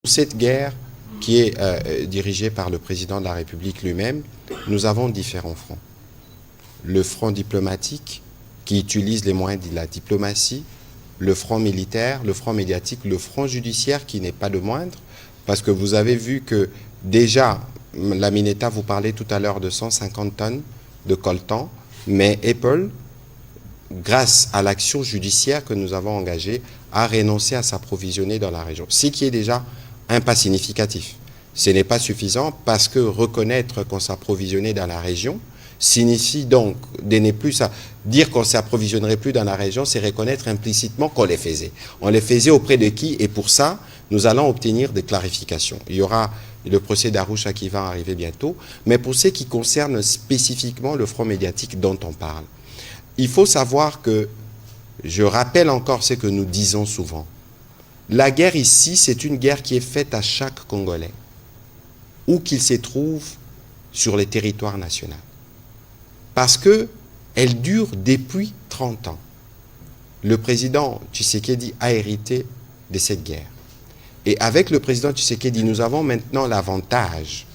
Cette guerre qui est dirigée par le président de la République lui-même, nous avons différents fronts. Le front diplomatique qui utilise les moyens de la diplomatie, le front militaire, le front médiatique, le front judiciaire qui n'est pas le moindre, parce que vous avez vu que déjà, la Mineta vous parlait tout à l'heure de 150 tonnes de coltan, mais Apple, grâce à l'action judiciaire que nous avons engagée, a renoncé à s'approvisionner dans la région. Ce qui est déjà un pas significatif. Ce n'est pas suffisant parce que reconnaître qu'on s'approvisionnait dans la région signifie donc de ne plus dire qu'on ne s'approvisionnerait plus dans la région, c'est reconnaître implicitement qu'on les faisait. On les faisait auprès de qui? Et pour ça, nous allons obtenir des clarifications. Il y aura le procès d'Arusha qui va arriver bientôt, mais pour ce qui concerne spécifiquement le front médiatique dont on parle, il faut savoir que, je rappelle encore ce que nous disons souvent, la guerre ici, c'est une guerre qui est faite à chaque Congolais, où qu'il se trouve sur le territoire national. Parce qu'elle dure depuis 30 ans. Le président Tshisekedi a hérité de cette guerre. Et avec le président Tshisekedi, nous avons maintenant l'avantage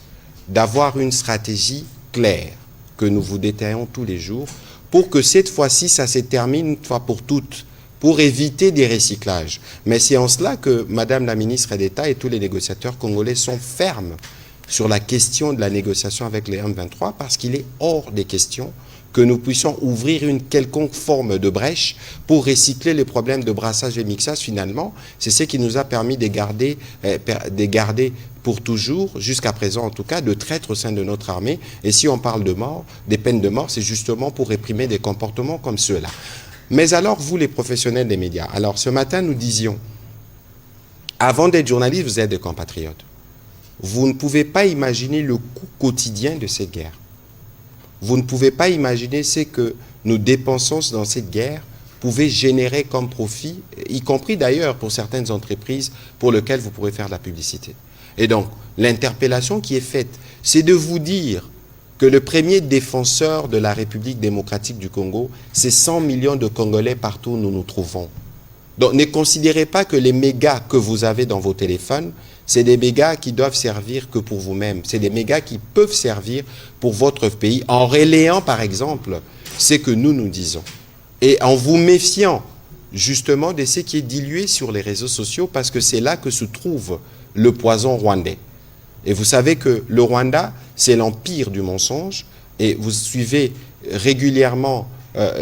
d'avoir une stratégie claire que nous vous détaillons tous les jours pour que cette fois-ci, ça se termine une fois pour toutes, pour éviter des recyclages. Mais c'est en cela que Madame la ministre d'État et tous les négociateurs congolais sont fermes sur la question de la négociation avec les M23 parce qu'il est hors des questions que nous puissions ouvrir une quelconque forme de brèche pour recycler les problèmes de brassage et mixage. Finalement, c'est ce qui nous a permis de garder pour toujours, jusqu'à présent en tout cas, de traîtres au sein de notre armée. Et si on parle de mort, des peines de mort, c'est justement pour réprimer des comportements comme ceux-là. Mais alors, vous les professionnels des médias, alors ce matin nous disions, avant d'être journaliste, vous êtes des compatriotes. Vous ne pouvez pas imaginer le coût quotidien de cette guerre. Vous ne pouvez pas imaginer ce que nous dépensons dans cette guerre pouvait générer comme profit, y compris d'ailleurs pour certaines entreprises pour lesquelles vous pourrez faire de la publicité. Et donc, l'interpellation qui est faite, c'est de vous dire que le premier défenseur de la République démocratique du Congo, c'est 100 millions de Congolais partout où nous nous trouvons. Donc ne considérez pas que les mégas que vous avez dans vos téléphones, c'est des mégas qui doivent servir que pour vous-même. C'est des mégas qui peuvent servir pour votre pays en relayant par exemple ce que nous disons. Et en vous méfiant justement de ce qui est dilué sur les réseaux sociaux parce que c'est là que se trouve le poison rwandais. Et vous savez que le Rwanda, c'est l'empire du mensonge et vous suivez régulièrement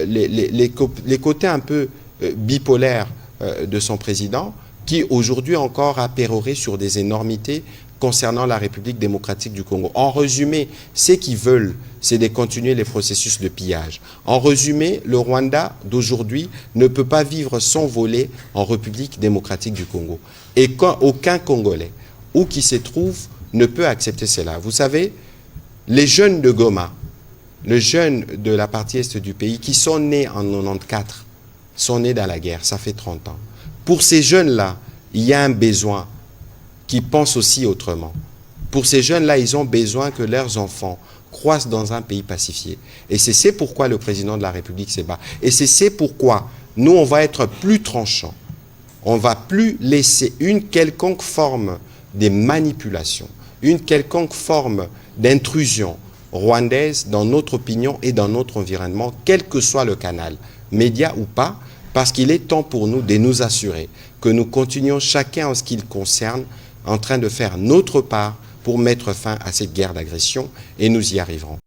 les côtés un peu bipolaires de son président qui aujourd'hui encore a péroré sur des énormités concernant la République démocratique du Congo. En résumé, ce qu'ils veulent, c'est de continuer les processus de pillage. En résumé, le Rwanda d'aujourd'hui ne peut pas vivre sans voler en République démocratique du Congo. Et aucun Congolais, où qu'il se trouve, ne peut accepter cela. Vous savez, les jeunes de Goma, les jeunes de la partie est du pays, qui sont nés en 94, sont nés dans la guerre, ça fait 30 ans. Pour ces jeunes-là, il y a un besoin qui pense aussi autrement. Pour ces jeunes-là, ils ont besoin que leurs enfants croissent dans un pays pacifié. Et c'est pourquoi le président de la République se bat. Et c'est pourquoi nous, on va être plus tranchants. On ne va plus laisser une quelconque forme de manipulation, une quelconque forme d'intrusion rwandaise dans notre opinion et dans notre environnement, quel que soit le canal, média ou pas, parce qu'il est temps pour nous de nous assurer que nous continuons chacun en ce qui le concerne en train de faire notre part pour mettre fin à cette guerre d'agression et nous y arriverons.